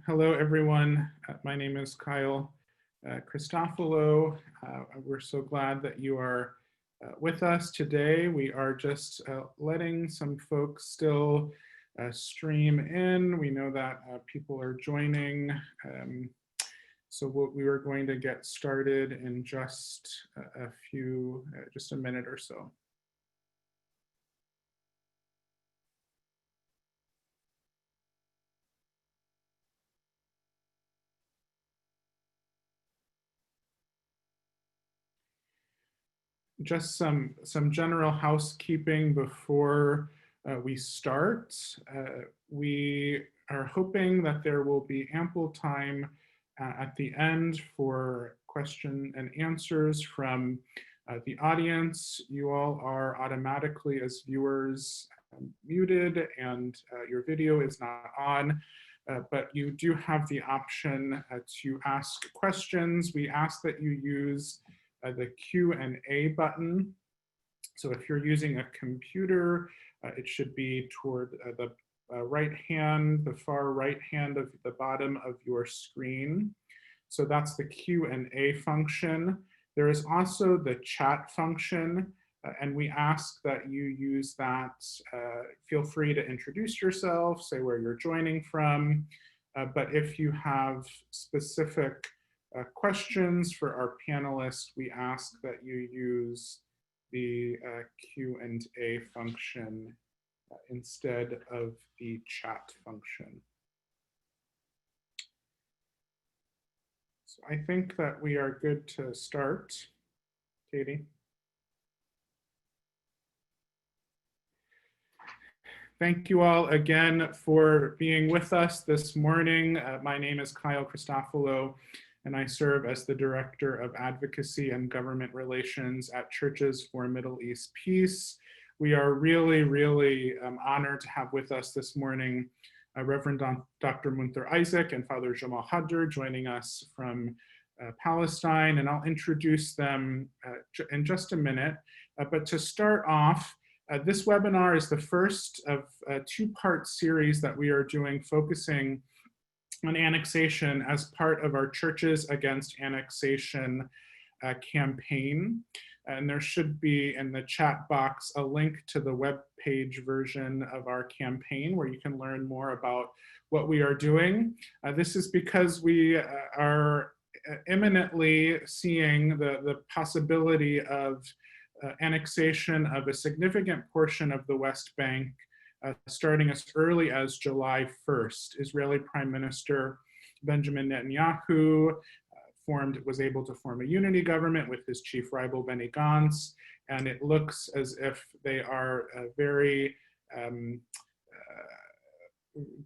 Hello, everyone. My name is Kyle Christopholo. We're so glad that you are with us today. We are just letting some folks still stream in. We know that people are joining. So we are going to get started in just just a minute or so. Just some general housekeeping before we start. We are hoping that there will be ample time at the end for question and answers from the audience. You all are automatically, as viewers, muted, and your video is not on. But you do have the option to ask questions. We ask that you use the Q&A button. So if you're using a computer, it should be toward the right hand, the far right hand of the bottom of your screen. So that's the Q&A function. There is also the chat function, and we ask that you use that. Feel free to introduce yourself, say where you're joining from, but if you have specific questions for our panelists, we ask that you use the Q&A function instead of the chat function. So I think that we are good to start. Katie? Thank you all again for being with us this morning. My name is Kyle Christopholo, and I serve as the Director of Advocacy and Government Relations at Churches for Middle East Peace. We are really honored to have with us this morning Reverend Dr. Munther Isaac and Father Jamal Hadr joining us from Palestine, and I'll introduce them in just a minute. But to start off, this webinar is the first of a two-part series that we are doing focusing on annexation as part of our Churches Against Annexation campaign. And there should be in the chat box a link to the web page version of our campaign where you can learn more about what we are doing. This is because we are imminently seeing the possibility of annexation of a significant portion of the West Bank starting as early as July 1st. Israeli Prime Minister Benjamin Netanyahu was able to form a unity government with his chief rival Benny Gantz, and it looks as if they are very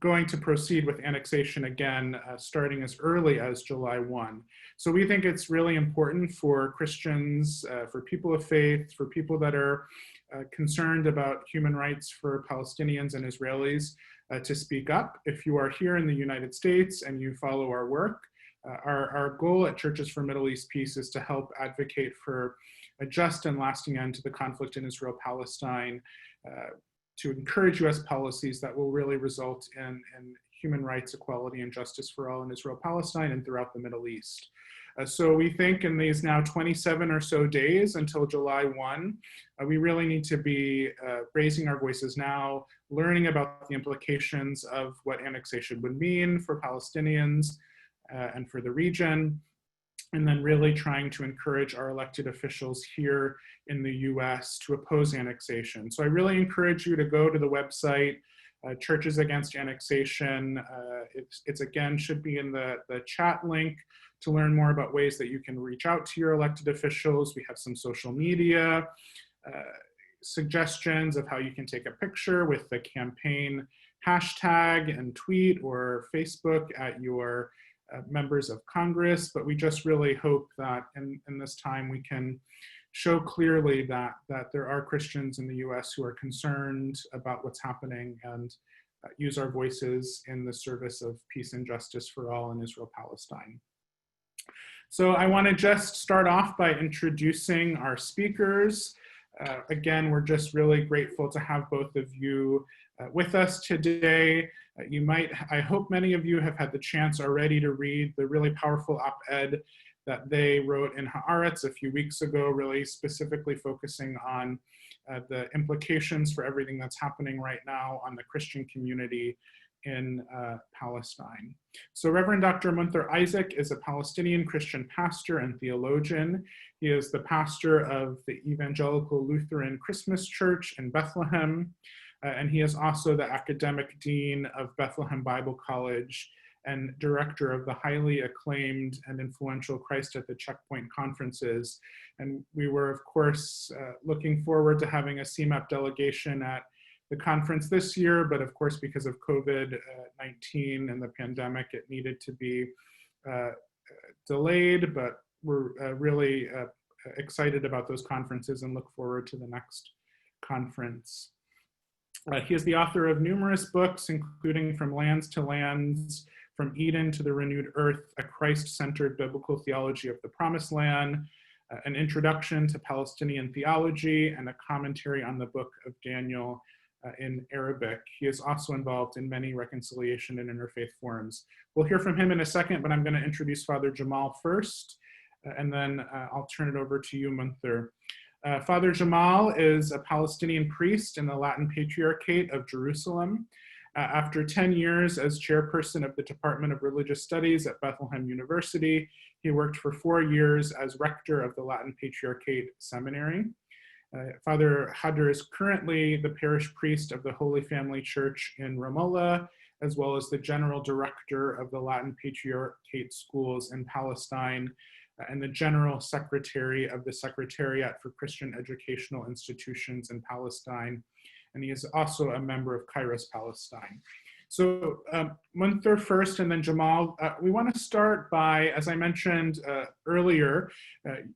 going to proceed with annexation again, starting as early as July 1. So we think it's really important for Christians, for people of faith, for people that are concerned about human rights for Palestinians and Israelis to speak up. If you are here in the United States and you follow our work, our goal at Churches for Middle East Peace is to help advocate for a just and lasting end to the conflict in Israel-Palestine, to encourage US policies that will really result in human rights, equality, and justice for all in Israel-Palestine and throughout the Middle East. So we think in these now 27 or so days until July 1, we really need to be raising our voices now, learning about the implications of what annexation would mean for Palestinians and for the region, and then really trying to encourage our elected officials here in the US to oppose annexation. So I really encourage you to go to the website, Churches Against Annexation. It's again, should be in the chat link to learn more about ways that you can reach out to your elected officials. We have some social media suggestions of how you can take a picture with the campaign hashtag and tweet or Facebook at your members of Congress, but we just really hope that in this time we can show clearly that there are Christians in the US who are concerned about what's happening and use our voices in the service of peace and justice for all in Israel-Palestine. So I want to just start off by introducing our speakers. Again, we're just really grateful to have both of you with us today. I hope many of you have had the chance already to read the really powerful op-ed that they wrote in Haaretz a few weeks ago, really specifically focusing on the implications for everything that's happening right now on the Christian community in Palestine. So Reverend Dr. Munther Isaac is a Palestinian Christian pastor and theologian. He is the pastor of the Evangelical Lutheran Christmas Church in Bethlehem, and he is also the academic dean of Bethlehem Bible College and director of the highly acclaimed and influential Christ at the Checkpoint conferences. And we were, of course, looking forward to having a CMAP delegation at the conference this year, but of course, because of COVID-19 and the pandemic, it needed to be delayed, but we're really excited about those conferences and look forward to the next conference. He is the author of numerous books, including From Lands to Lands, From Eden to the Renewed Earth, a Christ-Centered Biblical Theology of the Promised Land, an Introduction to Palestinian Theology, and a commentary on the Book of Daniel in Arabic. He is also involved in many reconciliation and interfaith forums. We'll hear from him in a second, but I'm going to introduce Father Jamal first, and then I'll turn it over to you, Munther. Father Jamal is a Palestinian priest in the Latin Patriarchate of Jerusalem. After 10 years as chairperson of the Department of Religious Studies at Bethlehem University, he worked for 4 years as rector of the Latin Patriarchate Seminary. Father Hadr is currently the parish priest of the Holy Family Church in Ramallah, as well as the general director of the Latin Patriarchate Schools in Palestine, and the general secretary of the Secretariat for Christian Educational Institutions in Palestine. And he is also a member of Kairos Palestine. So Munther first, and then Jamal. We want to start by, as I mentioned earlier,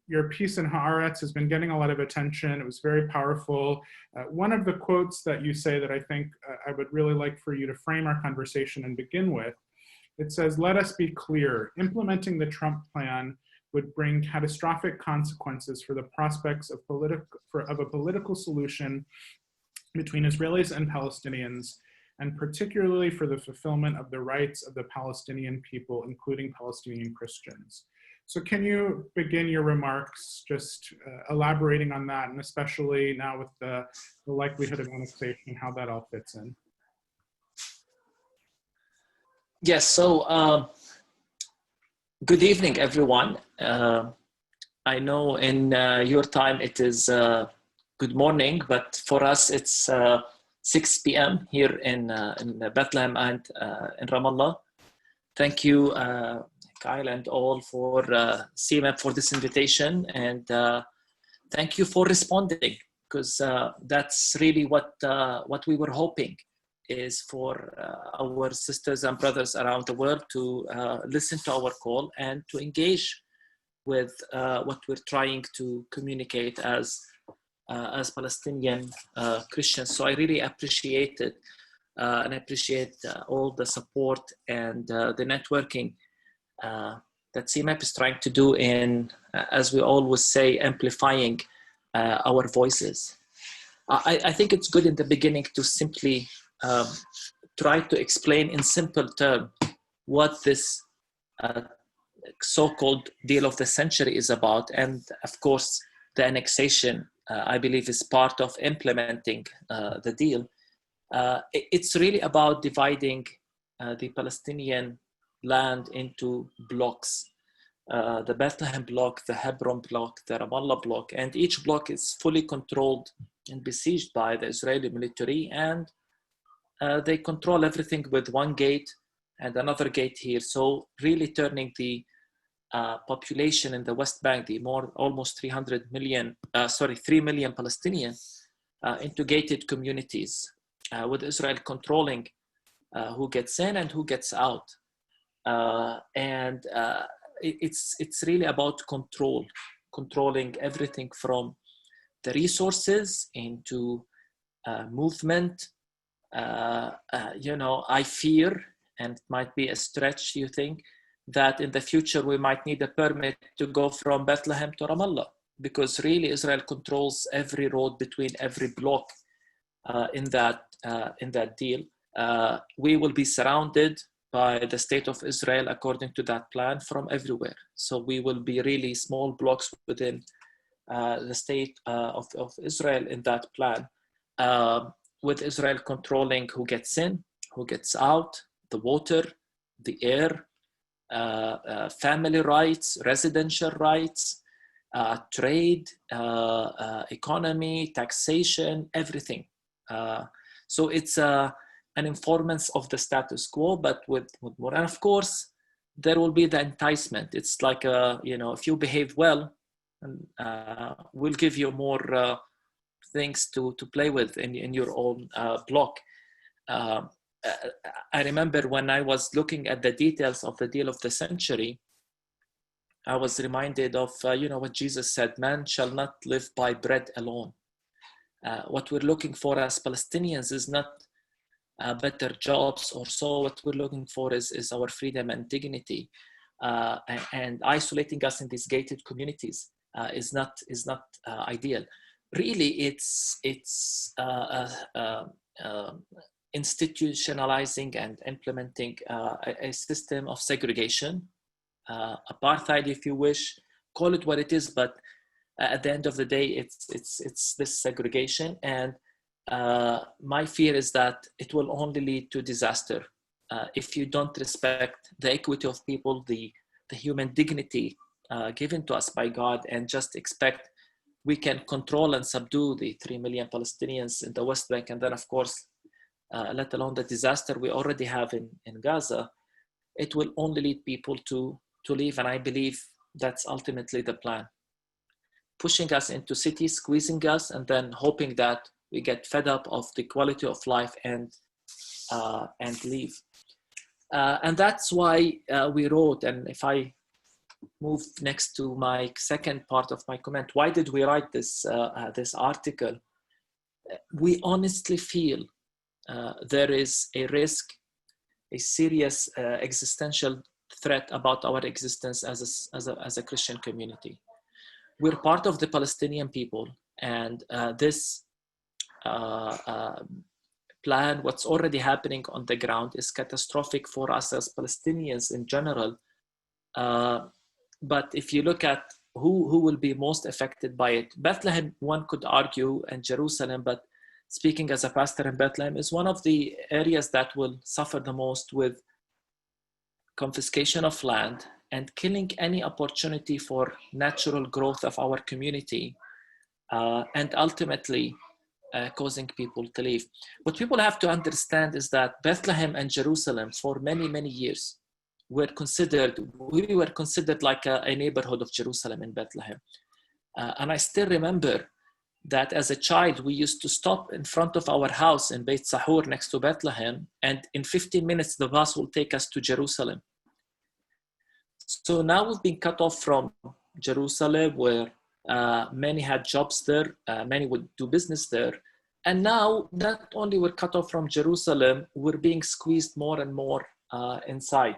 your piece in Haaretz has been getting a lot of attention. It was very powerful. One of the quotes that you say that I think I would really like for you to frame our conversation and begin with, it says, "Let us be clear, implementing the Trump plan would bring catastrophic consequences for the prospects of a political solution between Israelis and Palestinians, and particularly for the fulfillment of the rights of the Palestinian people, including Palestinian Christians." So can you begin your remarks just elaborating on that, and especially now with the likelihood of annexation, how that all fits in? Yes, so good evening, everyone. I know in your time it is good morning, but for us it's 6 p.m. here in Bethlehem and in Ramallah. Thank you, Kyle and all, for CMAP for this invitation, and thank you for responding, because that's really what we were hoping, is for our sisters and brothers around the world to listen to our call and to engage with what we're trying to communicate as Palestinian Christians. So I really appreciate it, and I appreciate all the support and the networking that CMAP is trying to do in, as we always say, amplifying our voices. I think it's good in the beginning to simply try to explain in simple terms what this so-called deal of the century is about. And of course, the annexation, I believe, is part of implementing the deal. It's really about dividing the Palestinian land into blocks. The Bethlehem block, the Hebron block, the Ramallah block, and each block is fully controlled and besieged by the Israeli military, and they control everything with one gate and another gate here. So really turning the population in the West Bank, the almost 3 million Palestinians, into gated communities, with Israel controlling who gets in and who gets out. It's really about controlling everything from the resources into movement. I fear, and it might be a stretch, you think, that in the future we might need a permit to go from Bethlehem to Ramallah, because really Israel controls every road between every block in that deal. we will be surrounded by the state of Israel according to that plan from everywhere. So we will be really small blocks within the state of Israel in that plan, with Israel controlling who gets in, who gets out, the water, the air, family rights, residential rights, trade, economy, taxation, everything. So it's an informance of the status quo, but with more. And of course, there will be the enticement. It's like, if you behave well, we'll give you more things to play with in your own block. I remember when I was looking at the details of the deal of the century, I was reminded of, what Jesus said, man shall not live by bread alone. What we're looking for as Palestinians is not better jobs or so. What we're looking for is our freedom and dignity. And isolating us in these gated communities is not ideal. Really, it's institutionalizing and implementing a system of segregation, apartheid, if you wish, call it what it is, but at the end of the day, it's this segregation. And my fear is that it will only lead to disaster if you don't respect the equity of people, the human dignity given to us by God, and just expect we can control and subdue the 3 million Palestinians in the West Bank, and then of course, let alone the disaster we already have in Gaza. It will only lead people to leave, and I believe that's ultimately the plan. Pushing us into cities, squeezing us, and then hoping that we get fed up of the quality of life and leave. And that's why we wrote, and if I move next to my second part of my comment, why did we write this article? We honestly feel there is a risk, a serious existential threat about our existence as a Christian community. We're part of the Palestinian people, and this plan, what's already happening on the ground, is catastrophic for us as Palestinians in general. But if you look at who will be most affected by it, Bethlehem, one could argue, and Jerusalem, but speaking as a pastor in Bethlehem, is one of the areas that will suffer the most with confiscation of land and killing any opportunity for natural growth of our community, and ultimately causing people to leave. What people have to understand is that Bethlehem and Jerusalem for many, many years we were considered like a neighborhood of Jerusalem in Bethlehem. And I still remember that as a child, we used to stop in front of our house in Beit Sahur next to Bethlehem, and in 15 minutes, the bus will take us to Jerusalem. So now we've been cut off from Jerusalem, where many had jobs there, many would do business there. And now not only we're cut off from Jerusalem, we're being squeezed more and more inside.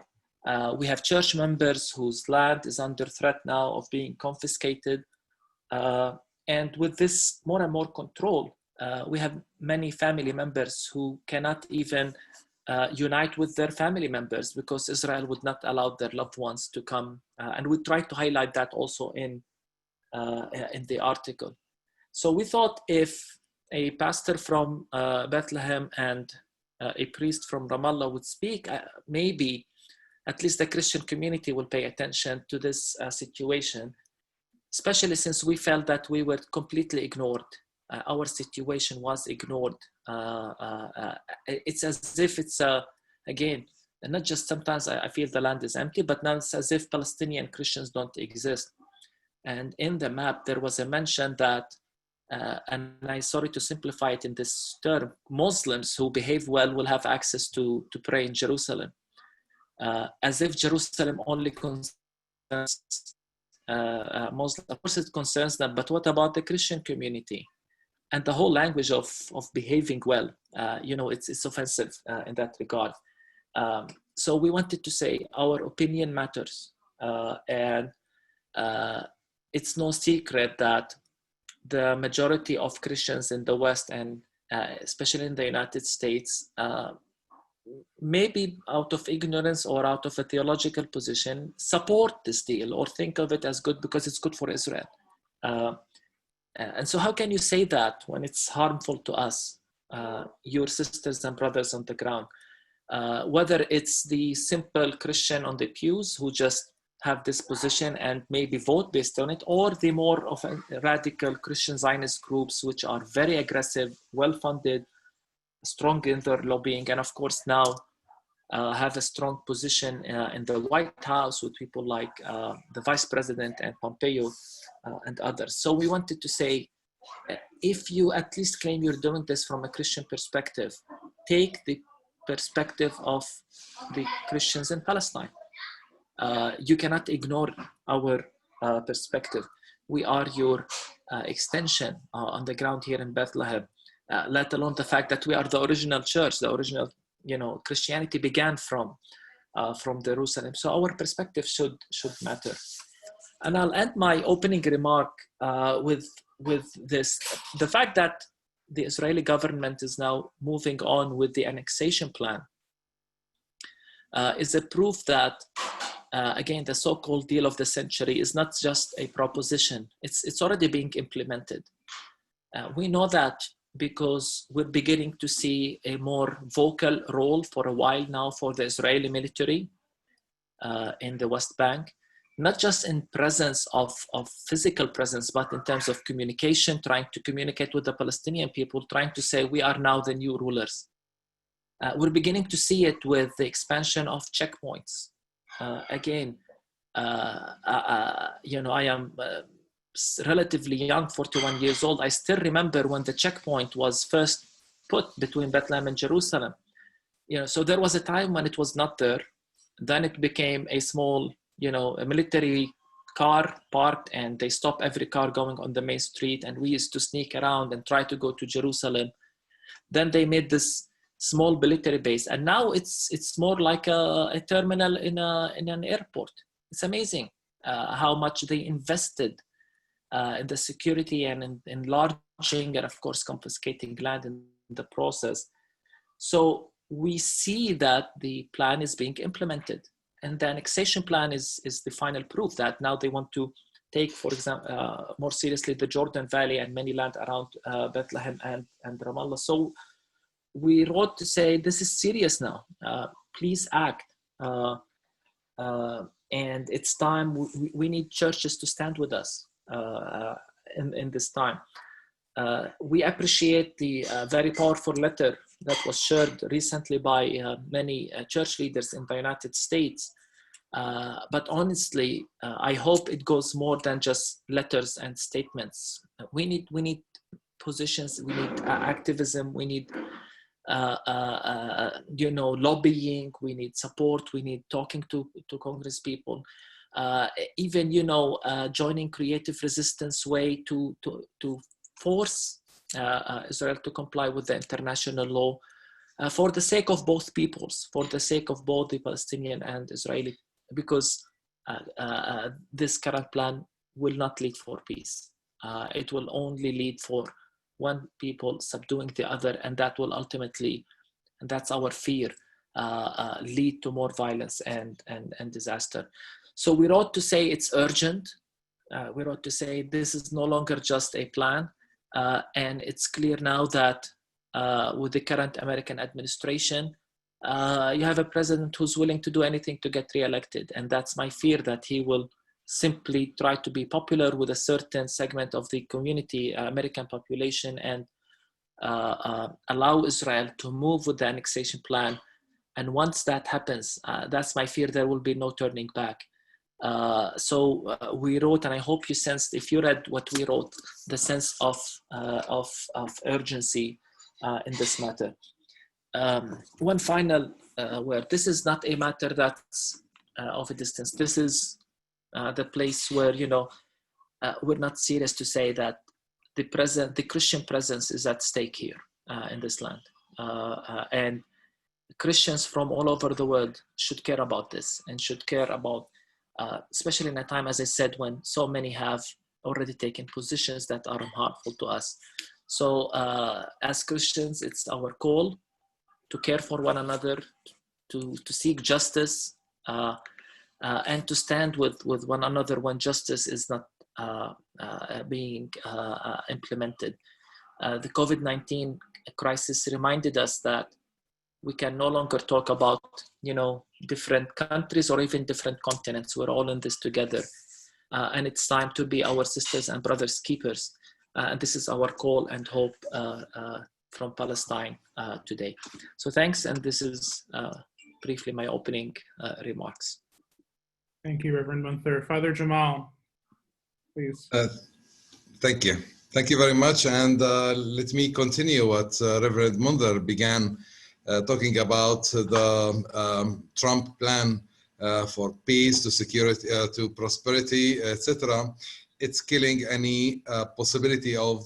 We have church members whose land is under threat now of being confiscated. And with this more and more control, we have many family members who cannot even unite with their family members because Israel would not allow their loved ones to come. And we tried to highlight that also in the article. So we thought if a pastor from Bethlehem and a priest from Ramallah would speak, maybe at least the Christian community will pay attention to this situation, especially since we felt that we were completely ignored. Our situation was ignored. It's as if it's, again, and not just sometimes I feel the land is empty, but now it's as if Palestinian Christians don't exist. And in the map, there was a mention that, and I'm sorry to simplify it in this term, Muslims who behave well will have access to pray in Jerusalem. As if Jerusalem only concerns Muslims. Of course it concerns them, but what about the Christian community? And the whole language of behaving well, it's offensive in that regard. So we wanted to say our opinion matters. And it's no secret that the majority of Christians in the West, and especially in the United States, maybe out of ignorance or out of a theological position, support this deal or think of it as good because it's good for Israel. And so how can you say that when it's harmful to us, your sisters and brothers on the ground? Whether it's the simple Christian on the pews who just have this position and maybe vote based on it, or the more of radical Christian Zionist groups, which are very aggressive, well-funded, strong in their lobbying, and of course now have a strong position in the White House with people like the Vice President and Pompeo and others. So we wanted to say, if you at least claim you're doing this from a Christian perspective, take the perspective of the Christians in Palestine. You cannot ignore our perspective. We are your extension on the ground here in Bethlehem, let alone the fact that we are the original church, the original, Christianity began from Jerusalem. So our perspective should matter. And I'll end my opening remark with this: the fact that the Israeli government is now moving on with the annexation plan is a proof that, again, the so-called deal of the century is not just a proposition. It's already being implemented. We know that because we're beginning to see a more vocal role for a while now for the Israeli military in the West Bank, not just in presence of physical presence, but in terms of communication, trying to communicate with the Palestinian people, trying to say we are now the new rulers. We're beginning to see it with the expansion of checkpoints. Again, I am relatively young, 41 years old. I still remember when the checkpoint was first put between Bethlehem and Jerusalem. So there was a time when it was not there. Then it became a small, a military car parked, and they stop every car going on the main street. And we used to sneak around and try to go to Jerusalem. Then they made this small military base, and now it's more like a terminal in an airport. It's amazing how much they invested in the security and in enlarging and of course confiscating land in the process. So we see that the plan is being implemented, and the annexation plan is the final proof that now they want to take, for example, more seriously the Jordan Valley and many land around Bethlehem and Ramallah. So we wrote to say, this is serious now, please act. And it's time, we need churches to stand with us in this time. We appreciate the very powerful letter that was shared recently by many church leaders in the United States. But honestly, I hope it goes more than just letters and statements. We need positions, we need activism, we need lobbying, we need support, we need talking to Congress people, even joining creative resistance way to force Israel to comply with the international law for the sake of both peoples, for the sake of both the Palestinian and Israeli, because this current plan will not lead for peace. It will only lead for one people subduing the other, and that will ultimately, and that's our fear, lead to more violence and disaster. So we wrote to say it's urgent. We wrote to say this is no longer just a plan, and it's clear now that with the current American administration, you have a president who's willing to do anything to get reelected, and that's my fear, that he will simply try to be popular with a certain segment of the community, American population, and allow Israel to move with the annexation plan. And once that happens, that's my fear, there will be no turning back. So we wrote, and I hope you sensed, if you read what we wrote, the sense of urgency in this matter. One final word. This is not a matter that's of a distance. This is the place where, we're not serious to say that the Christian presence is at stake here in this land. And Christians from all over the world should care about this, and should care about, especially in a time, as I said, when so many have already taken positions that are harmful to us. So as Christians, it's our call care for one another, to seek justice, and to stand with one another when justice is not being implemented. The COVID-19 crisis reminded us that we can no longer talk about, different countries or even different continents. We're all in this together. And it's time to be our sisters and brothers keepers. And this is our call and hope from Palestine today. So thanks, and this is briefly my opening remarks. Thank you, Reverend Munther. Father Jamal, please. Thank you. Thank you very much. And let me continue what Reverend Munther began talking about the Trump plan for peace, to security, to prosperity, etc. It's killing any possibility of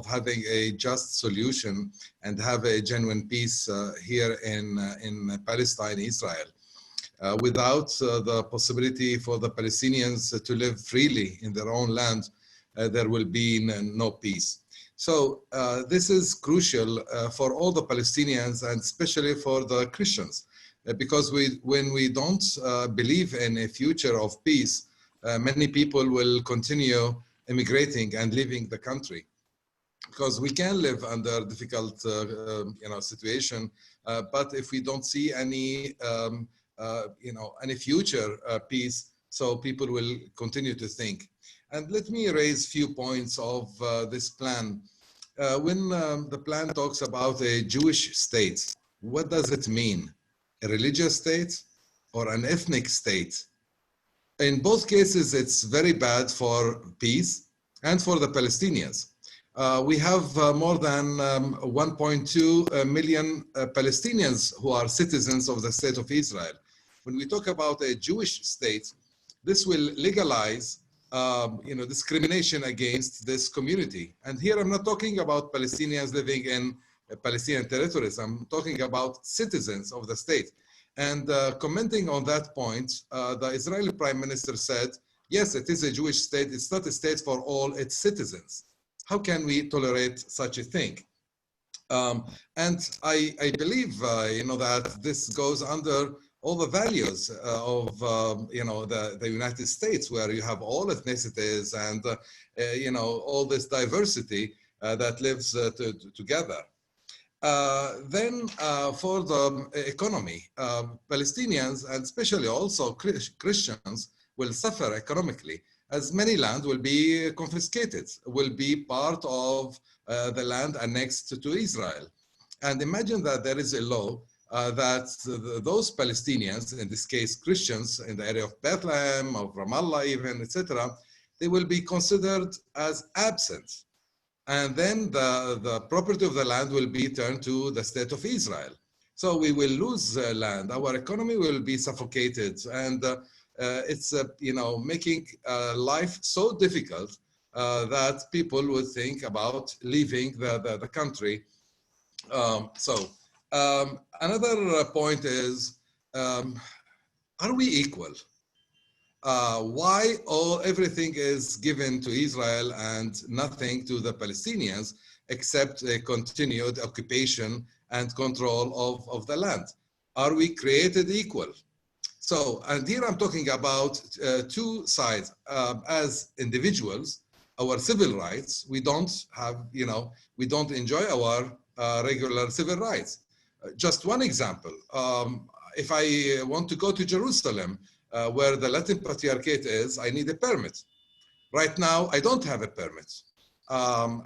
having a just solution and have a genuine peace here in Palestine, Israel. Without the possibility for the Palestinians to live freely in their own land, there will be no peace. So this is crucial for all the Palestinians and especially for the Christians, because when we don't believe in a future of peace, many people will continue immigrating and leaving the country. Because we can live under difficult situation, but if we don't see any any future peace, so people will continue to think. And let me raise a few points of this plan. When the plan talks about a Jewish state, what does it mean? A religious state or an ethnic state? In both cases, it's very bad for peace and for the Palestinians. We have more than 1.2 million Palestinians who are citizens of the state of Israel. When we talk about a Jewish state, this will legalize discrimination against this community. And here I'm not talking about Palestinians living in Palestinian territories. I'm talking about citizens of the state. And commenting on that point, the Israeli Prime Minister said, yes, it is a Jewish state. It's not a state for all its citizens. How can we tolerate such a thing? And I believe, that this goes under all the values of, the United States, where you have all ethnicities and, all this diversity that lives together. Then for the economy, Palestinians and especially also Christians will suffer economically, as many land will be confiscated, will be part of the land annexed to Israel. And imagine that there is a law that those Palestinians, in this case Christians in the area of Bethlehem, of Ramallah even, etc., they will be considered as absent. And then the property of the land will be turned to the state of Israel. So we will lose land, our economy will be suffocated, and it's making life so difficult that people would think about leaving the country. Another point is, are we equal? Why everything is given to Israel and nothing to the Palestinians, except a continued occupation and control of the land? Are we created equal? So, and here I'm talking about two sides. As individuals, our civil rights, we don't have, we don't enjoy our regular civil rights. Just one example, if I want to go to Jerusalem, where the Latin Patriarchate is, I need a permit. Right now, I don't have a permit.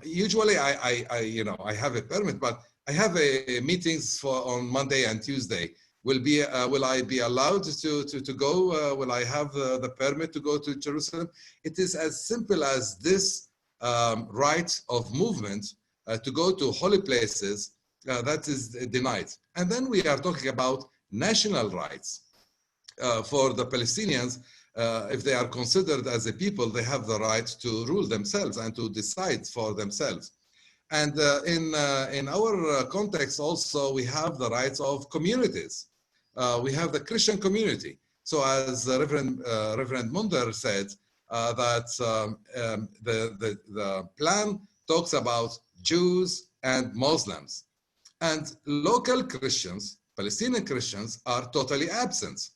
Usually, I have a permit, but I have meetings on Monday and Tuesday. Will I be allowed to go? Will I have the permit to go to Jerusalem? It is as simple as this right of movement to go to holy places that is denied. And then we are talking about national rights. For the Palestinians, if they are considered as a people, they have the right to rule themselves and to decide for themselves. And in our context also, we have the rights of communities. We have the Christian community. So as Reverend Munther said, that the plan talks about Jews and Muslims. And local Christians, Palestinian Christians, are totally absent.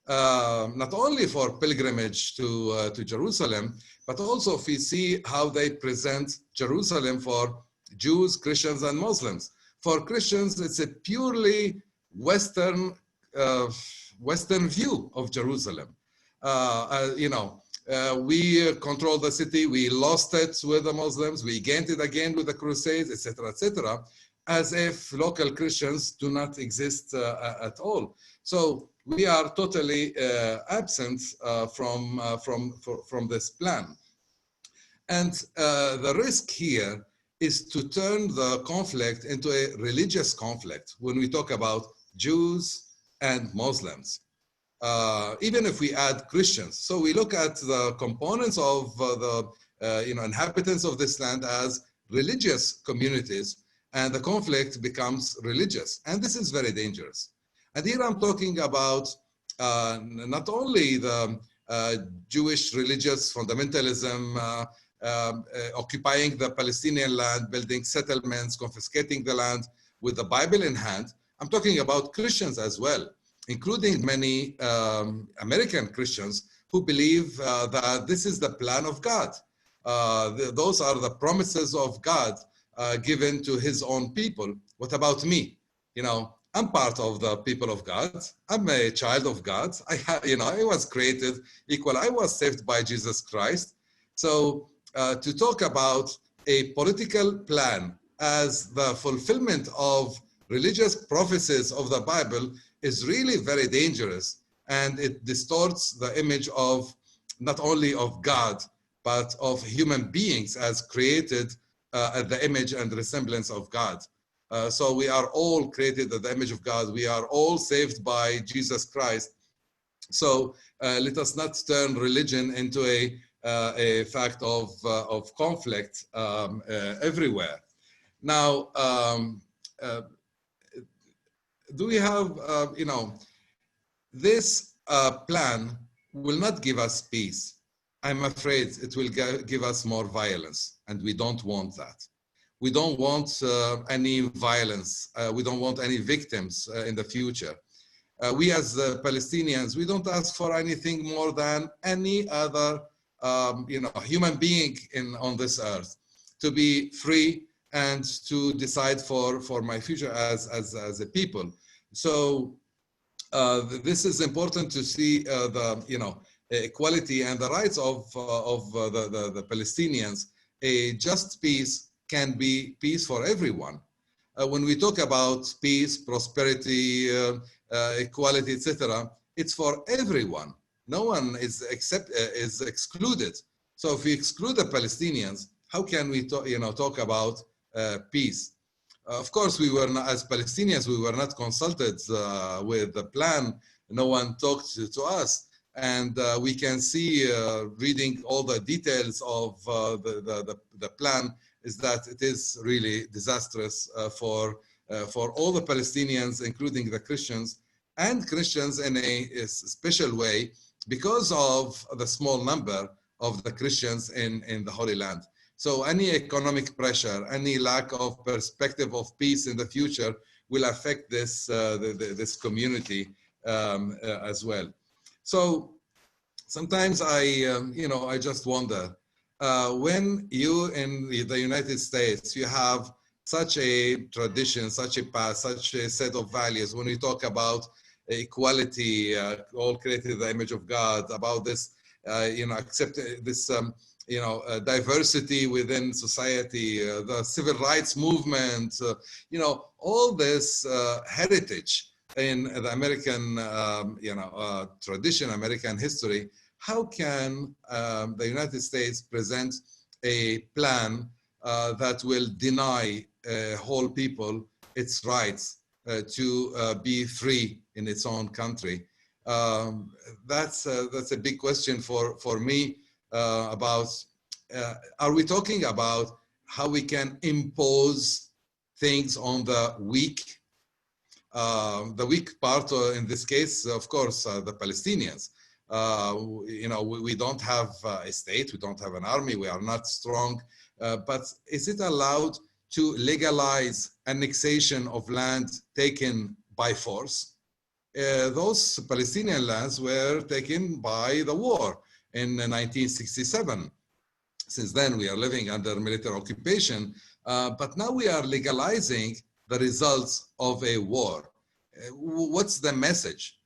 Not only for pilgrimage to Jerusalem, but also if we see how they present Jerusalem for Jews, Christians, and Muslims. For Christians, it's a purely Western view of Jerusalem. We control the city, we lost it with the Muslims, we gained it again with the Crusades, etc., as if local Christians do not exist at all. So we are totally absent from this plan. And the risk here is to turn the conflict into a religious conflict when we talk about Jews and Muslims, even if we add Christians. So we look at the components of the inhabitants of this land as religious communities, and the conflict becomes religious. And this is very dangerous. And here I'm talking about not only the Jewish religious fundamentalism, occupying the Palestinian land, building settlements, confiscating the land with the Bible in hand. I'm talking about Christians as well, including many American Christians who believe that this is the plan of God. Those are the promises of God given to his own people. What about me? I'm part of the people of God. I'm a child of God. I was created equal. I was saved by Jesus Christ. So to talk about a political plan as the fulfillment of religious prophecies of the Bible is really very dangerous, and it distorts the image of not only of God, but of human beings as created at the image and resemblance of God. So we are all created at the image of God. We are all saved by Jesus Christ. So let us not turn religion into a fact of conflict everywhere. Now, do we have, this plan will not give us peace. I'm afraid it will give us more violence, and we don't want that. We don't want any violence. We don't want any victims in the future. We as the Palestinians, we don't ask for anything more than any other human being on this earth, to be free and to decide for my future as a people. So this is important to see the equality and the rights of the Palestinians. A just peace can be peace for everyone. When we talk about peace, prosperity, equality, etc., it's for everyone. No one is excluded. So if we exclude the Palestinians, how can we talk about peace? Of course, we were not, as Palestinians, we were not consulted with the plan. No one talked to us. And we can see, reading all the details of the plan, is that it is really disastrous for all the Palestinians, including the Christians, and Christians in a special way, because of the small number of the Christians in the Holy Land. So any economic pressure, any lack of perspective of peace in the future will affect this, this community as well. So sometimes I just wonder, when you in the United States, you have such a tradition, such a past, such a set of values, when we talk about equality, all created in the image of God, about this, accept this, diversity within society, the civil rights movement, all this heritage in the American, tradition, American history. How can the United States present a plan that will deny whole people its rights to be free in its own country? That's a big question for me about, are we talking about how we can impose things on the weak? The weak part in this case, of course, the Palestinians. We don't have a state, we don't have an army, we are not strong, but is it allowed to legalize annexation of land taken by force. Those Palestinian lands were taken by the war in 1967. Since then, we are living under military occupation, but now we are legalizing the results of a war. What's the message?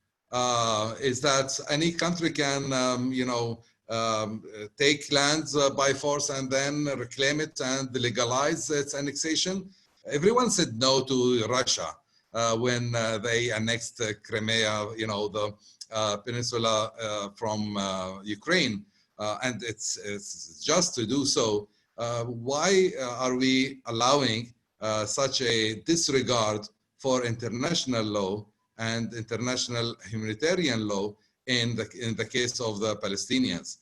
Is that any country can, take lands by force and then reclaim it and legalize its annexation? Everyone said no to Russia when they annexed Crimea, the peninsula from Ukraine, and it's just to do so. Why are we allowing such a disregard for international law and international humanitarian law in the case of the Palestinians?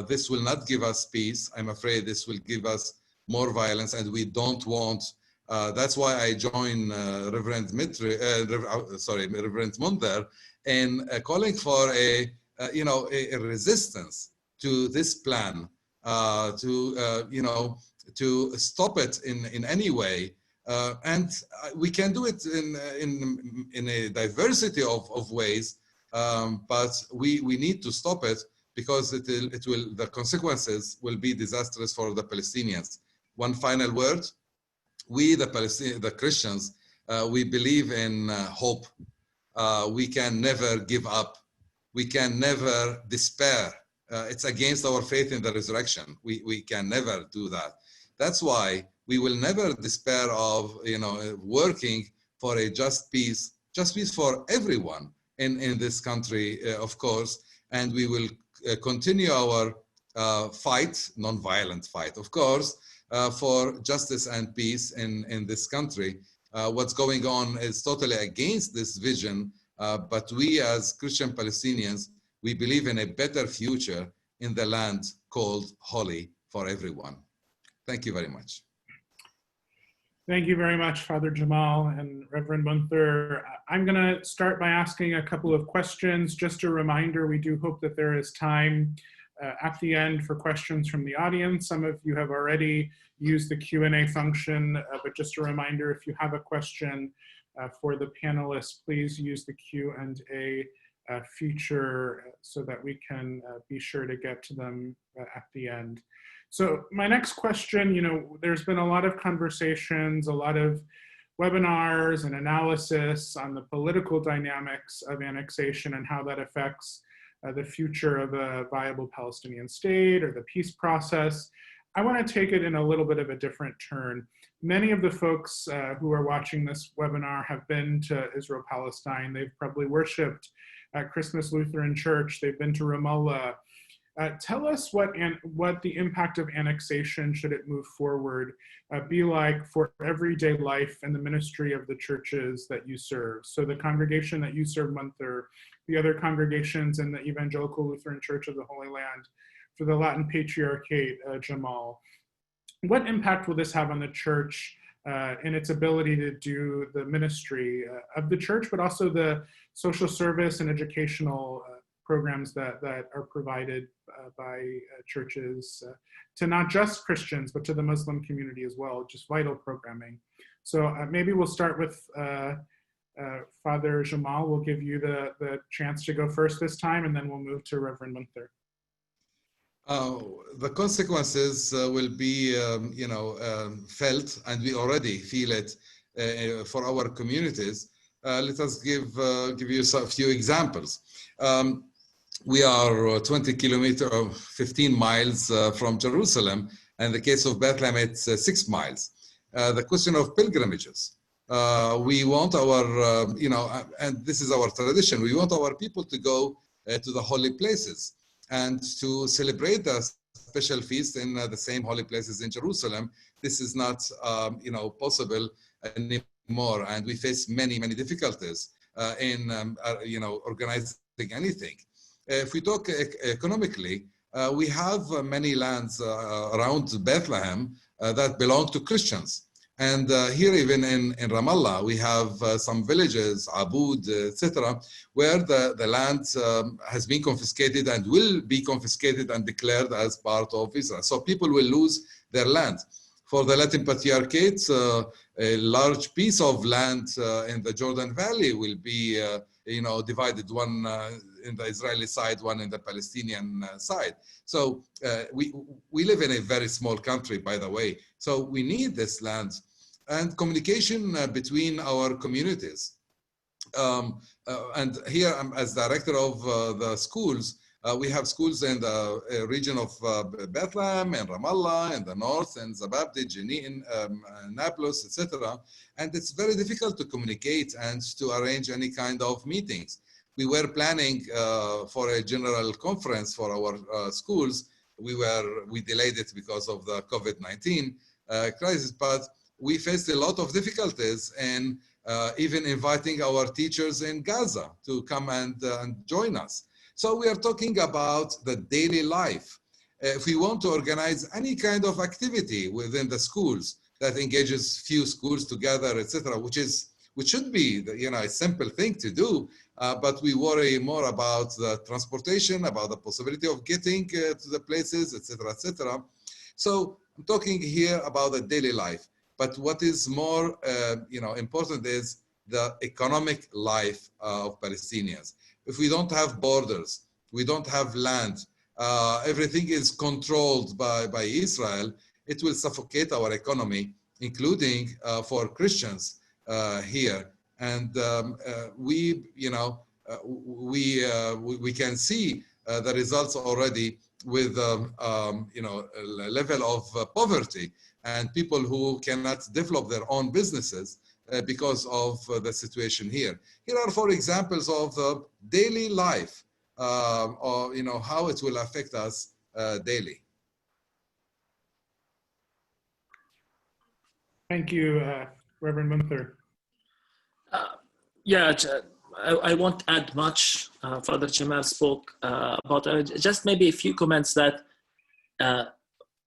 This will not give us peace. I'm afraid this will give us more violence, and we don't want. That's why I join Reverend Munther in calling for a resistance to this plan, to stop it in any way. And we can do it in a diversity of ways, but we need to stop it because the consequences will be disastrous for the Palestinians. One final word: we, the Christians, we believe in hope. We can never give up. We can never despair. It's against our faith in the resurrection. We can never do that. That's why we will never despair of working for a just peace for everyone in this country, of course, and we will continue our fight, non-violent fight, of course, for justice and peace in this country. What's going on is totally against this vision, but we as Christian Palestinians, we believe in a better future in the land called holy for everyone. Thank you very much. Thank you very much, Father Jamal and Reverend Munther. I'm going to start by asking a couple of questions. Just a reminder, we do hope that there is time at the end for questions from the audience. Some of you have already used the Q&A function, but just a reminder, if you have a question for the panelists, please use the Q&A feature so that we can be sure to get to them at the end. So my next question, there's been a lot of conversations, a lot of webinars and analysis on the political dynamics of annexation and how that affects the future of a viable Palestinian state or the peace process. I want to take it in a little bit of a different turn. Many of the folks who are watching this webinar have been to Israel-Palestine. They've probably worshiped at Christmas Lutheran Church. They've been to Ramallah. Tell us what the impact of annexation, should it move forward, be like for everyday life and the ministry of the churches that you serve. So the congregation that you serve, Munther, the other congregations in the Evangelical Lutheran Church of the Holy Land, for the Latin Patriarchate, Jamal. What impact will this have on the church in its ability to do the ministry of the church, but also the social service and educational programs that are provided by churches to not just Christians, but to the Muslim community as well, just vital programming. So maybe we'll start with Father Jamal. We'll give you the chance to go first this time, and then we'll move to Reverend Munther. The consequences will be, felt, and we already feel it for our communities. Let us give you a few examples. We are 20 kilometers, 15 miles from Jerusalem. And in the case of Bethlehem, it's 6 miles. The question of pilgrimages. We want our, and this is our tradition, we want our people to go to the holy places and to celebrate the special feast in the same holy places in Jerusalem. This is not, possible anymore. And we face many, many difficulties in, organizing anything. If we talk economically, we have many lands around Bethlehem that belong to Christians. And here even in Ramallah, we have some villages, Aboud, etc., where the land has been confiscated and will be confiscated and declared as part of Israel. So people will lose their land. For the Latin Patriarchate, a large piece of land in the Jordan Valley will be, divided, one in the Israeli side, one in the Palestinian side. So we live in a very small country, by the way. So we need this land and communication between our communities. And here, as director of the schools, we have schools in the region of Bethlehem and Ramallah in the north, and Zababdi, Jenin, Nablus, etc. And it's very difficult to communicate and to arrange any kind of meetings. We were planning for a general conference for our schools. We delayed it because of the COVID-19 crisis, but we faced a lot of difficulties in even inviting our teachers in Gaza to come and join us. So we are talking about the daily life. If we want to organize any kind of activity within the schools that engages few schools together, etc., which should be a simple thing to do, but we worry more about the transportation, about the possibility of getting to the places, etc., etc. So I'm talking here about the daily life. But what is more important is the economic life of Palestinians. If we don't have borders, we don't have land, everything is controlled by Israel, it will suffocate our economy, including for Christians here. And we can see the results already with a level of poverty and people who cannot develop their own businesses because of the situation here. Here are 4 examples of the daily life, or how it will affect us daily. Thank you, Reverend Munther. Yeah, I won't add much. Father Jamal spoke about just maybe a few comments that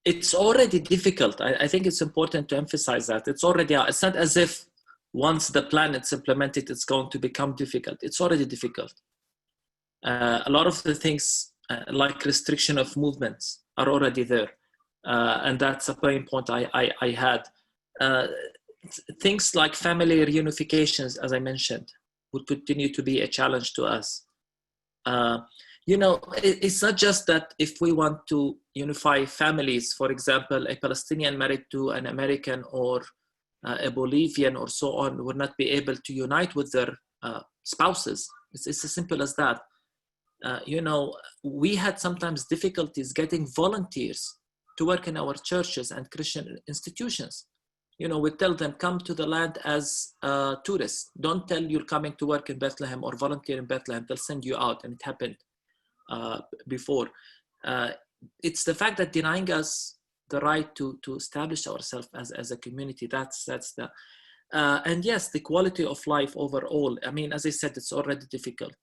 it's already difficult. I think it's important to emphasize that. It's not as if once the plan is implemented, it's going to become difficult. It's already difficult. A lot of the things like restriction of movements are already there. And that's a main point I had. Things like family reunifications, as I mentioned, would continue to be a challenge to us. It's not just that if we want to unify families, for example, a Palestinian married to an American or a Bolivian or so on would not be able to unite with their spouses. It's as simple as that. We had sometimes difficulties getting volunteers to work in our churches and Christian institutions. We tell them, come to the land as tourists. Don't tell you're coming to work in Bethlehem or volunteer in Bethlehem. They'll send you out, and it happened before. It's the fact that denying us the right to establish ourselves as a community. That's the and yes, the quality of life overall. I mean, as I said, it's already difficult.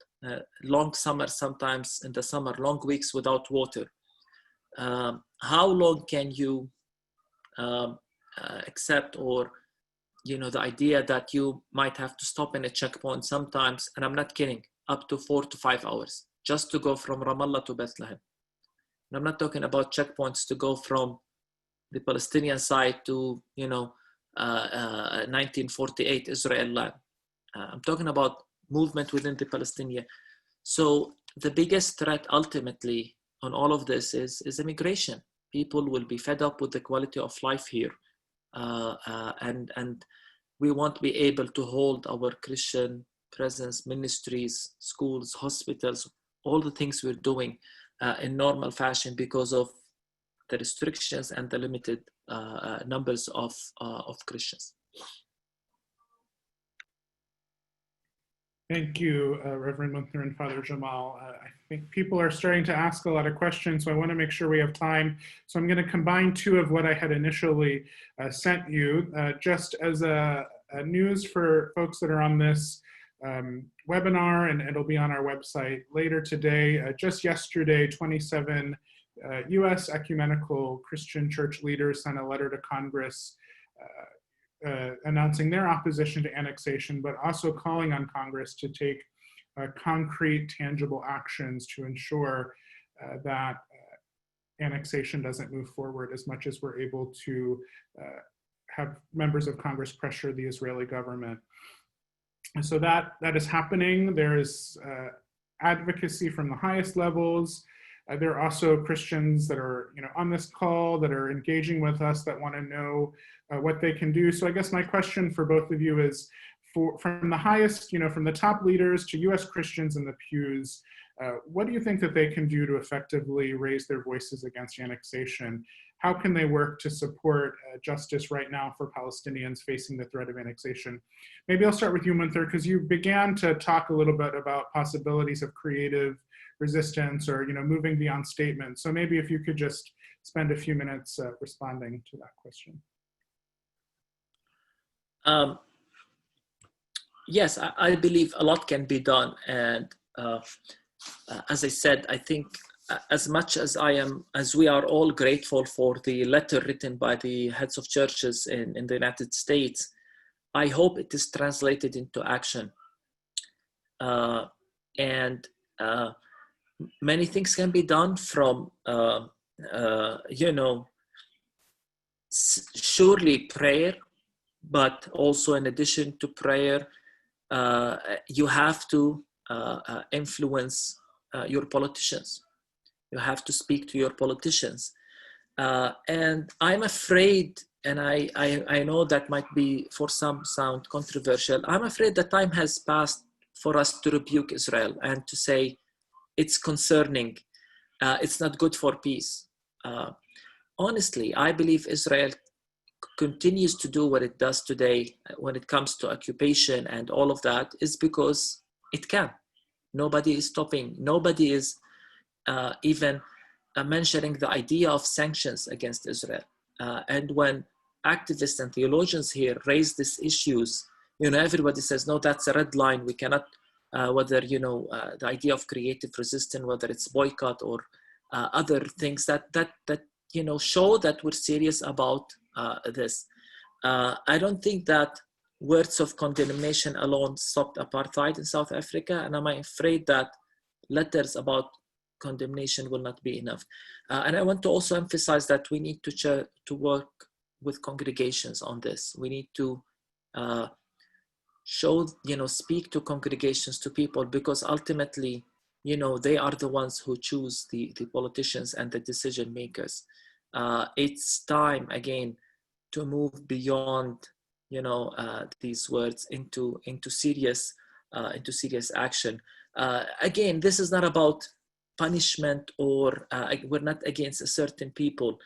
Long summer, sometimes in the summer, long weeks without water. How long can you accept, or the idea that you might have to stop in a checkpoint sometimes, and I'm not kidding, up to 4 to 5 hours just to go from Ramallah to Bethlehem. And I'm not talking about checkpoints to go from the Palestinian side to 1948 Israel land. I'm talking about movement within the Palestinian. So the biggest threat ultimately on all of this is immigration. People will be fed up with the quality of life here. And we won't be able to hold our Christian presence, ministries, schools, hospitals, all the things we're doing in normal fashion because of the restrictions and the limited numbers of Christians. Thank you, Reverend Munther and Father Jamal. I think people are starting to ask a lot of questions, so I want to make sure we have time. So I'm going to combine 2 of what I had initially sent you, just as a news for folks that are on this webinar, and it'll be on our website later today. Just yesterday, 27 U.S. Ecumenical Christian church leaders sent a letter to Congress announcing their opposition to annexation, but also calling on Congress to take concrete, tangible actions to ensure that annexation doesn't move forward as much as we're able to have members of Congress pressure the Israeli government. And so that is happening. There is advocacy from the highest levels. There are also Christians that are, on this call that are engaging with us that want to know what they can do. So I guess my question for both of you is, from the highest, from the top leaders to U.S. Christians in the pews, what do you think that they can do to effectively raise their voices against annexation? How can they work to support justice right now for Palestinians facing the threat of annexation? Maybe I'll start with you, Munther, because you began to talk a little bit about possibilities of creative resistance or moving beyond statements. So maybe if you could just spend a few minutes responding to that question. Yes, I believe a lot can be done, and as I said, I think as much as we are all grateful for the letter written by the heads of churches in the United States, I hope it is translated into action. And many things can be done from, surely prayer, but also in addition to prayer, you have to influence your politicians. You have to speak to your politicians. And I'm afraid, and I know that might be for some sound controversial, I'm afraid the time has passed for us to rebuke Israel and to say it's concerning, it's not good for peace. Honestly, I believe Israel continues to do what it does today when it comes to occupation and all of that is because it can. Nobody is stopping. Nobody is even mentioning the idea of sanctions against Israel. And when activists and theologians here raise these issues, everybody says, no, that's a red line. We cannot, whether, the idea of creative resistance, whether it's boycott or other things that show that we're serious about this. I don't think that words of condemnation alone stopped apartheid in South Africa, and I'm afraid that letters about condemnation will not be enough. And I want to also emphasize that we need to work with congregations on this. We need to speak to congregations, to people, because ultimately, they are the ones who choose the politicians and the decision makers. It's time again to move beyond, these words into serious action. Again, this is not about punishment or we're not against a certain people,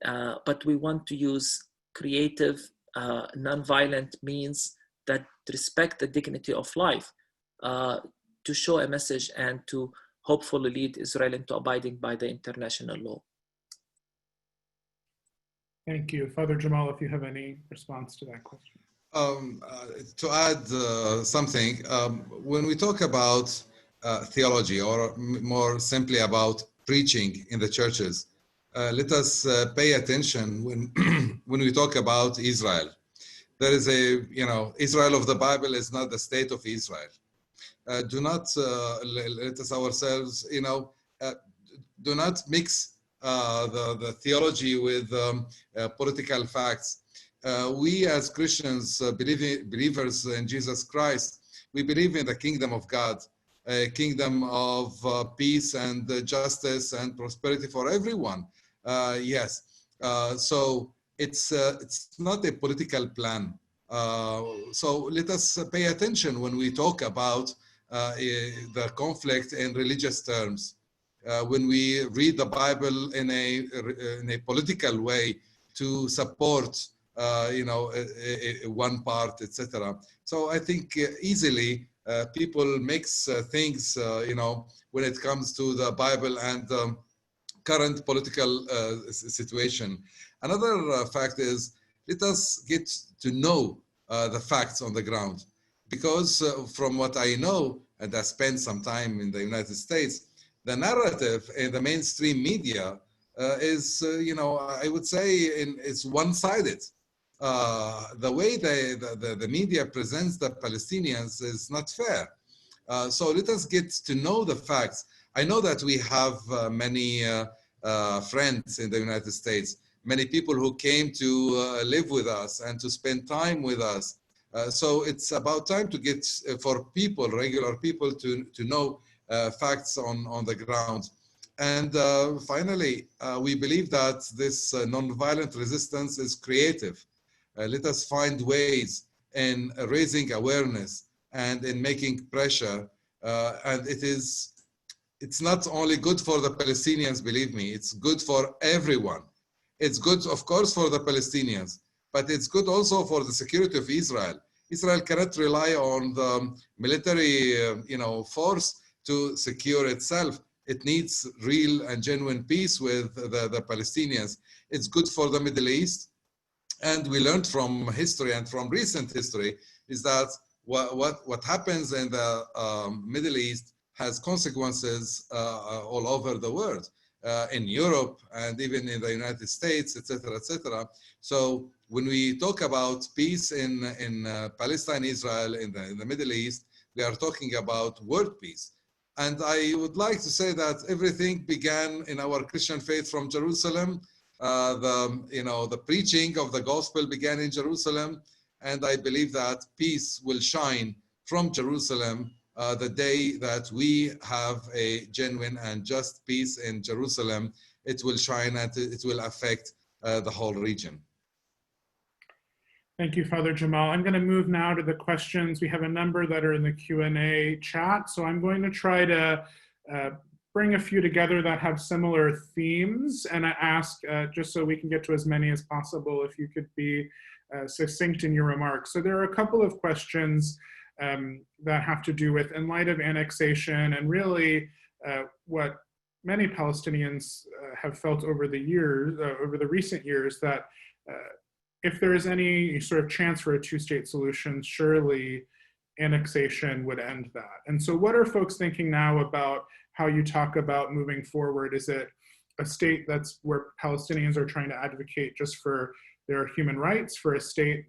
but we want to use creative, non-violent means that respect the dignity of life to show a message and to hopefully lead Israel into abiding by the international law. Thank you. Father Jamal, if you have any response to that question. To add something, when we talk about theology, or more simply about preaching in the churches, let us pay attention when when we talk about Israel. There is Israel of the Bible is not the state of Israel. Do not let us ourselves, do not mix the theology with political facts. We as Christians, believers in Jesus Christ, we believe in the kingdom of God, a kingdom of peace and justice and prosperity for everyone. Yes, so it's not a political plan. So let us pay attention when we talk about the conflict in religious terms. When we read the Bible in a political way to support, one part, etc. So I think easily people mix things, when it comes to the Bible and current political situation. Another fact is, let us get to know the facts on the ground, because from what I know, and I spent some time in the United States, the narrative in the mainstream media is, I would say it's one-sided. The way the media presents the Palestinians is not fair. So let us get to know the facts. I know that we have many friends in the United States, many people who came to live with us and to spend time with us. So it's about time to get for people, regular people, to know facts on the ground. And finally, we believe that this nonviolent resistance is creative. Let us find ways in raising awareness and in making pressure. And it's not only good for the Palestinians, believe me, it's good for everyone. It's good, of course, for the Palestinians, but it's good also for the security of Israel. Israel cannot rely on the military force to secure itself. It needs real and genuine peace with the Palestinians. It's good for the Middle East. And we learned from history and from recent history is that what happens in the Middle East has consequences all over the world, in Europe and even in the United States, etc., etc. So when we talk about peace in Palestine, Israel, in the Middle East, we are talking about world peace. And I would like to say that everything began in our Christian faith from Jerusalem. The preaching of the gospel began in Jerusalem, and I believe that peace will shine from Jerusalem the day that we have a genuine and just peace in Jerusalem. It will shine and it will affect the whole region. Thank you, Father Jamal. I'm going to move now to the questions. We have a number that are in the Q&A chat, so I'm going to try to bring a few together that have similar themes, and I ask, just so we can get to as many as possible, if you could be succinct in your remarks. So there are a couple of questions that have to do with, in light of annexation, and really what many Palestinians have felt over the years, over the recent years, that if there is any sort of chance for a two-state solution, surely annexation would end that. And so what are folks thinking now about how you talk about moving forward? Is it a state that's where Palestinians are trying to advocate just for their human rights, for a state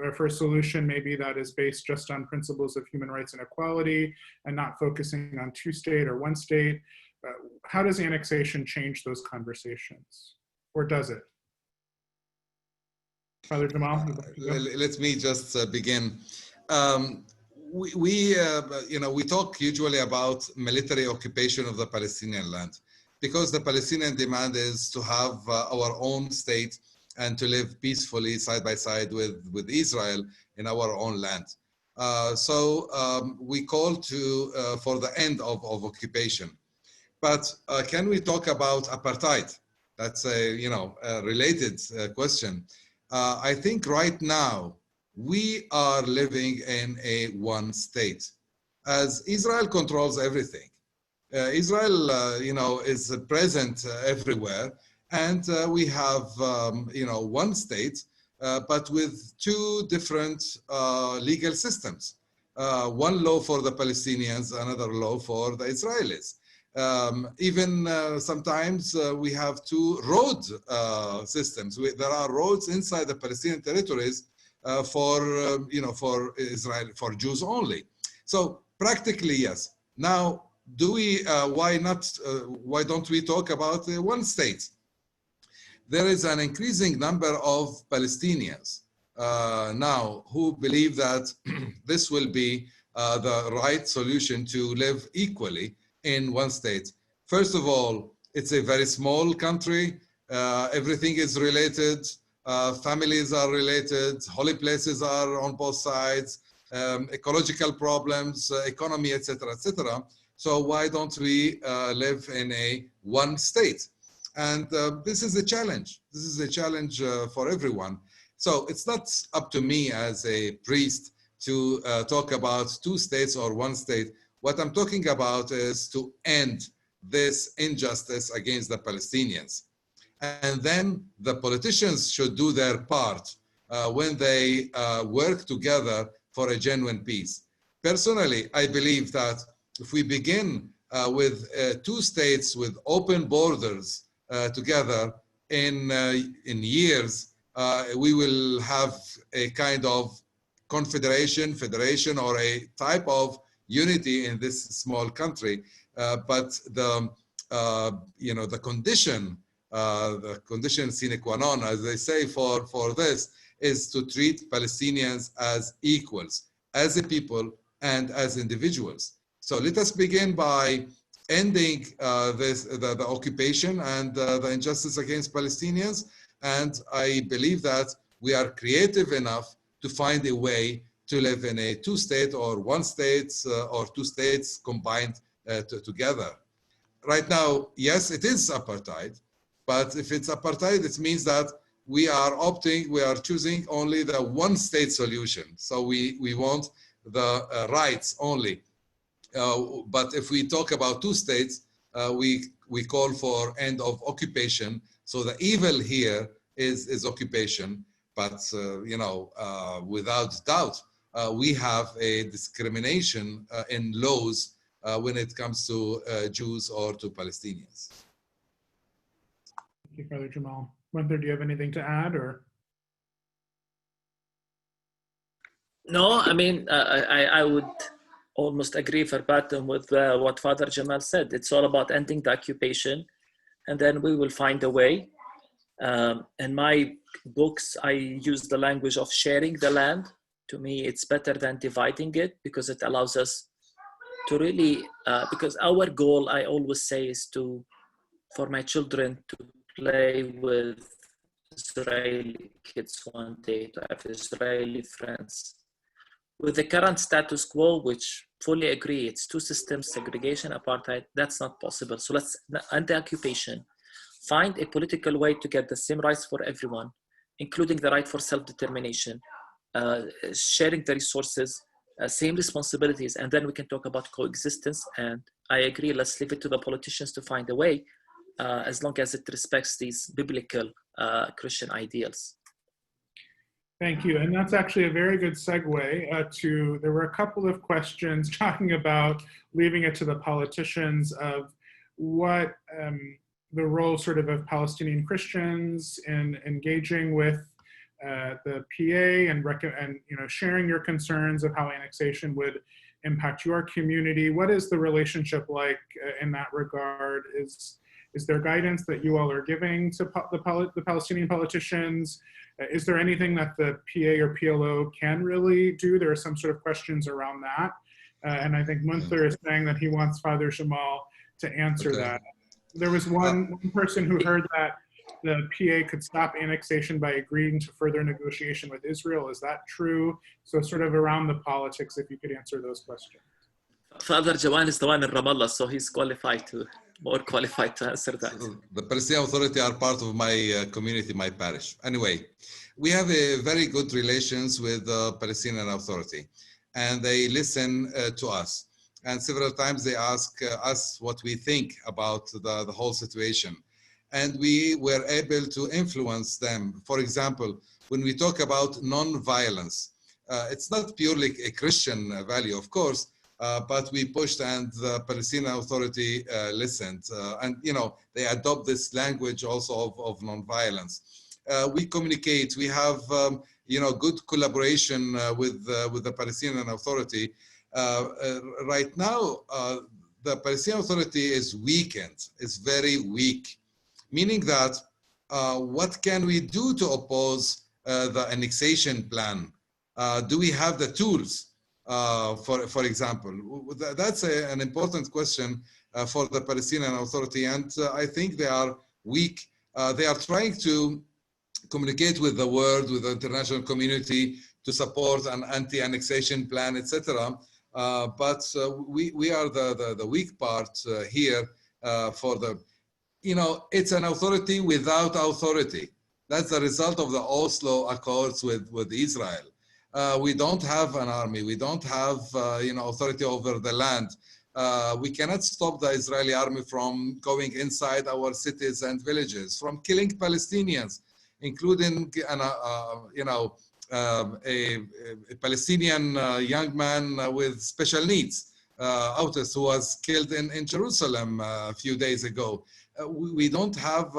or for a solution maybe that is based just on principles of human rights and equality and not focusing on two-state or one state? How does annexation change those conversations, or does it? Father Jamal? Let me just begin. We talk usually about military occupation of the Palestinian land because the Palestinian demand is to have our own state and to live peacefully side by side with Israel in our own land. So we call for the end of occupation. But can we talk about apartheid? That's a related question. I think right now we are living in a one state, as Israel controls everything. Israel, is present everywhere, and we have, one state, but with two different legal systems. One law for the Palestinians, another law for the Israelis. Even sometimes we have two road systems. There are roads inside the Palestinian territories for Israel, for Jews only. So practically, yes. Now, why don't we talk about one state? There is an increasing number of Palestinians now who believe that this will be the right solution to live equally in one state. First of all, it's a very small country. Everything is related. Families are related. Holy places are on both sides. Ecological problems, economy, etc., etc. So why don't we live in a one state? And this is a challenge. This is a challenge for everyone. So it's not up to me as a priest to talk about two states or one state. What I'm talking about is to end this injustice against the Palestinians. And then the politicians should do their part when they work together for a genuine peace. Personally, I believe that if we begin with two states with open borders together in years, we will have a kind of confederation, federation, or a type of unity in this small country. But the condition sine qua non, as they say, for this is to treat Palestinians as equals, as a people and as individuals. So let us begin by ending the occupation and the injustice against Palestinians. And I believe that we are creative enough to find a way to live in a two-state or one state or two states combined together. Right now, yes, it is apartheid, but if it's apartheid, it means that we are choosing only the one-state solution. So we want the rights only. But if we talk about two states, we call for end of occupation. So the evil here is occupation, but without doubt, we have a discrimination in laws when it comes to Jews or to Palestinians. Thank you, Father Jamal. Munther, do you have anything to add, or? No, I mean, I would almost agree verbatim with what Father Jamal said. It's all about ending the occupation, and then we will find a way. In my books, I use the language of sharing the land. To me, it's better than dividing it, because it allows us to really, because our goal, I always say, is for my children to play with Israeli kids one day, to have Israeli friends. With the current status quo, which fully agree, it's two systems, segregation, apartheid, that's not possible. So let's end the occupation, find a political way to get the same rights for everyone, including the right for self-determination, sharing the resources, same responsibilities, and then we can talk about coexistence. And I agree, let's leave it to the politicians to find a way, as long as it respects these biblical Christian ideals. Thank you. And that's actually a very good segue there were a couple of questions talking about leaving it to the politicians of what the role sort of Palestinian Christians in engaging with the PA and sharing your concerns of how annexation would impact your community. What is the relationship like in that regard? Is there guidance that you all are giving to the Palestinian politicians? Is there anything that the PA or PLO can really do? There are some sort of questions around that. And I think Munther is saying that he wants Father Jamal to answer that. There was one person who heard that the PA could stop annexation by agreeing to further negotiation with Israel. Is that true? So sort of around the politics, if you could answer those questions. Father Jamal is the one in Ramallah, so he's more qualified to answer that. The Palestinian Authority are part of my community, my parish. Anyway, we have a very good relations with the Palestinian Authority, and they listen to us. And several times they ask us what we think about the whole situation. And we were able to influence them. For example, when we talk about non-violence, it's not purely a Christian value, of course, but we pushed, and the Palestinian Authority listened. And, they adopt this language also of non-violence. We communicate. We have, good collaboration with the Palestinian Authority. Right now, the Palestinian Authority is weakened. It's very weak, meaning that what can we do to oppose the annexation plan? Do we have the tools? For example, that's an important question for the Palestinian Authority, and I think they are weak. They are trying to communicate with the world, with the international community, to support an anti-annexation plan, etc. But we are the weak part here for the, it's an authority without authority. That's the result of the Oslo Accords with Israel. We don't have an army. We don't have, authority over the land. We cannot stop the Israeli army from going inside our cities and villages, from killing Palestinians, including, a Palestinian young man with special needs, autist, who was killed in Jerusalem a few days ago. We don't have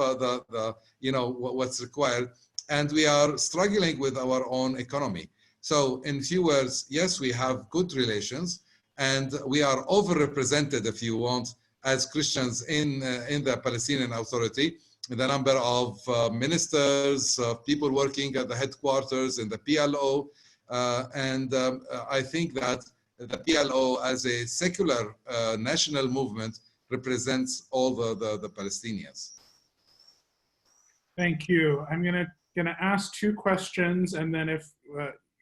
what's required, and we are struggling with our own economy. So in few words, yes, we have good relations, and we are overrepresented, if you want, as Christians in the Palestinian Authority, the number of ministers, people working at the headquarters in the PLO, and I think that the PLO as a secular national movement represents all the Palestinians. Thank you. I'm gonna ask two questions, and then if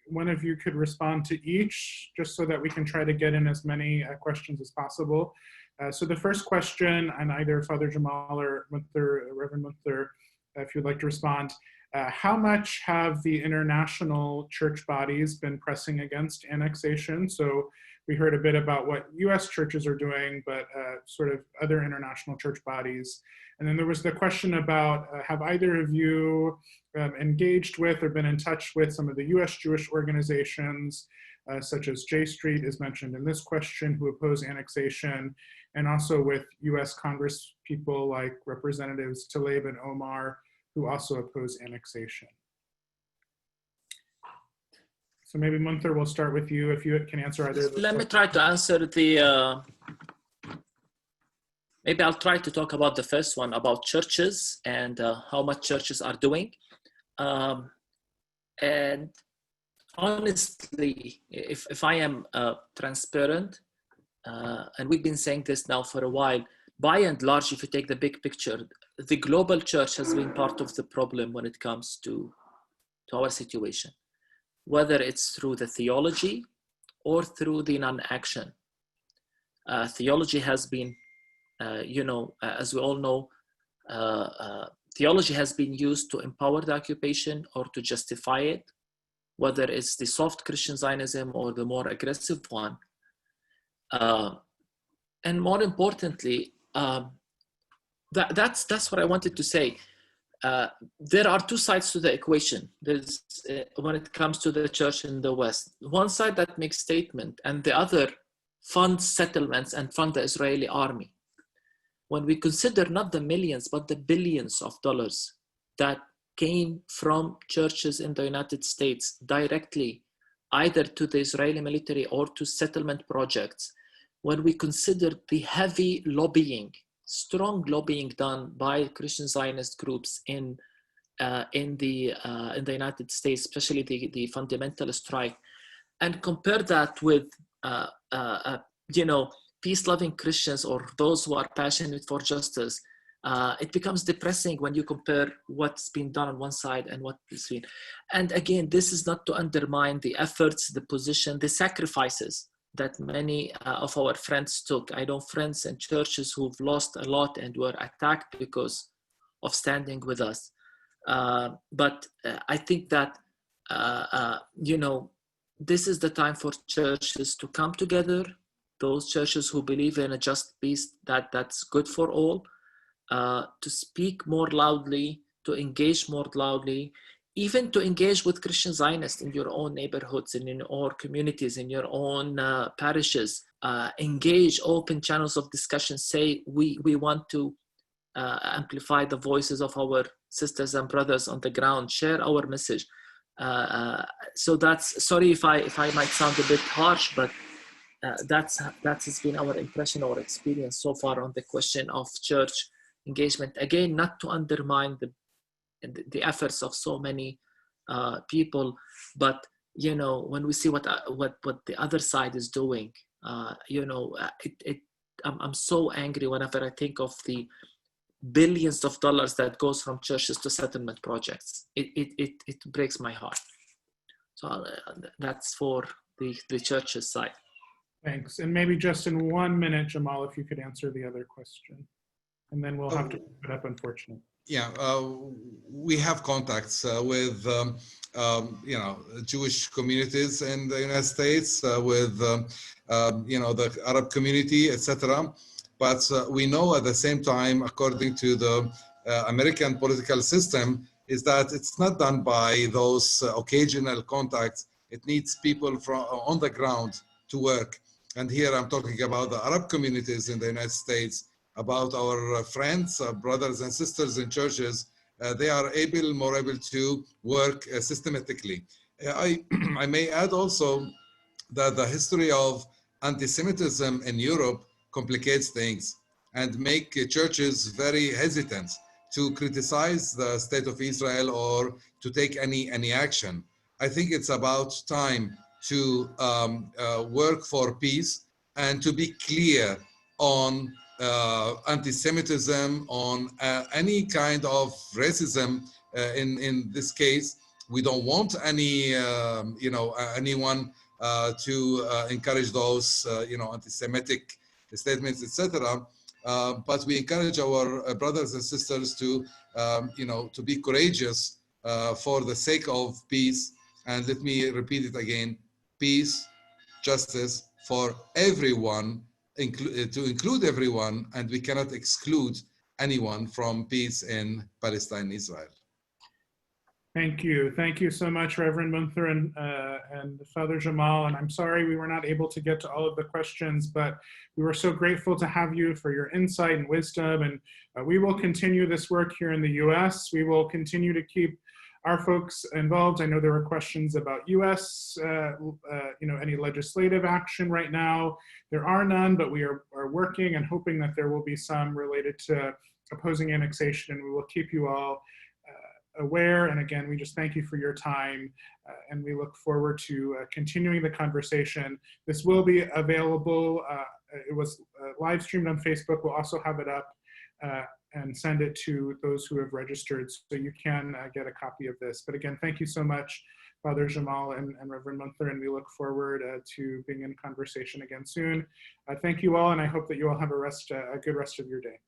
one of you could respond to each, just so that we can try to get in as many questions as possible. So the first question, and either Father Jamal or Reverend Munther, if you'd like to respond, how much have the international church bodies been pressing against annexation? So we heard a bit about what US churches are doing, but sort of other international church bodies. And then there was the question about, have either of you engaged with or been in touch with some of the US Jewish organizations, such as J Street is mentioned in this question, who oppose annexation, and also with US Congress people like Representatives Tlaib and Omar, who also oppose annexation. So maybe Munther, we'll start with you if you can answer either of those. Let me try to answer the, maybe I'll try to talk about the first one about churches and how much churches are doing. And honestly, if I am transparent, and we've been saying this now for a while, by and large, if you take the big picture, the global church has been part of the problem when it comes to our situation, whether it's through the theology or through the non-action. Theology has been, as we all know, theology has been used to empower the occupation or to justify it, whether it's the soft Christian Zionism or the more aggressive one. And more importantly, that's what I wanted to say. There are two sides to the equation. There's when it comes to the church in the West, one side that makes statement, and the other funds settlements and fund the Israeli army. When we consider not the millions, but the billions of dollars that came from churches in the United States directly, either to the Israeli military or to settlement projects, when we consider the heavy lobbying, strong lobbying done by Christian Zionist groups in the United States, especially the fundamentalist right, and compare that with peace-loving Christians or those who are passionate for justice, it becomes depressing when you compare what's been done on one side and what's been. And again, this is not to undermine the efforts, the position, the sacrifices that many of our friends took. I know friends and churches who've lost a lot and were attacked because of standing with us. But I think that, this is the time for churches to come together, those churches who believe in a just peace that's good for all, to speak more loudly, to engage more loudly, even to engage with Christian Zionists in your own neighborhoods, in your own communities, in your own parishes. Engage, open channels of discussion. Say, we want to amplify the voices of our sisters and brothers on the ground. Share our message. So that's, sorry if I might sound a bit harsh, but that has been our impression or experience so far on the question of church engagement. Again, not to undermine the efforts of so many people, but when we see what the other side is doing, I'm so angry whenever I think of the billions of dollars that goes from churches to settlement projects. It breaks my heart. So that's for the church's side. Thanks. And maybe just in 1 minute, Jamal, if you could answer the other question, and then we'll have to wrap it up, unfortunately. Yeah, we have contacts with Jewish communities in the United States, with the Arab community, etc. But we know at the same time, according to the American political system, is that it's not done by those occasional contacts. It needs people from on the ground to work. And here I'm talking about the Arab communities in the United States, about our friends, brothers and sisters in churches. They are more able to work systematically. I may add also that the history of anti-Semitism in Europe complicates things. and make churches very hesitant to criticize the state of Israel or to take any action. I think it's about time to work for peace and to be clear on anti-Semitism, on any kind of racism. In this case, we don't want any, anyone to encourage those, anti-Semitic statements, etc. But we encourage our brothers and sisters to, to be courageous for the sake of peace. And let me repeat it again: peace, justice for everyone, to include everyone, and we cannot exclude anyone from peace in Palestine and Israel. Thank you. Thank you so much, Reverend Munther and Father Jamal. And I'm sorry we were not able to get to all of the questions, but we were so grateful to have you for your insight and wisdom. And we will continue this work here in the US. We will continue to keep our folks involved. I know there were questions about US, any legislative action right now. There are none, but we are working and hoping that there will be some related to opposing annexation, and we will keep you all aware. And again, we just thank you for your time, and we look forward to continuing the conversation. This will be available. It was live streamed on Facebook. We'll also have it up and send it to those who have registered, so you can get a copy of this. But again, thank you so much, Father Jamal and Reverend Munther, and we look forward to being in conversation again soon. Thank you all, and I hope that you all have a good rest of your day.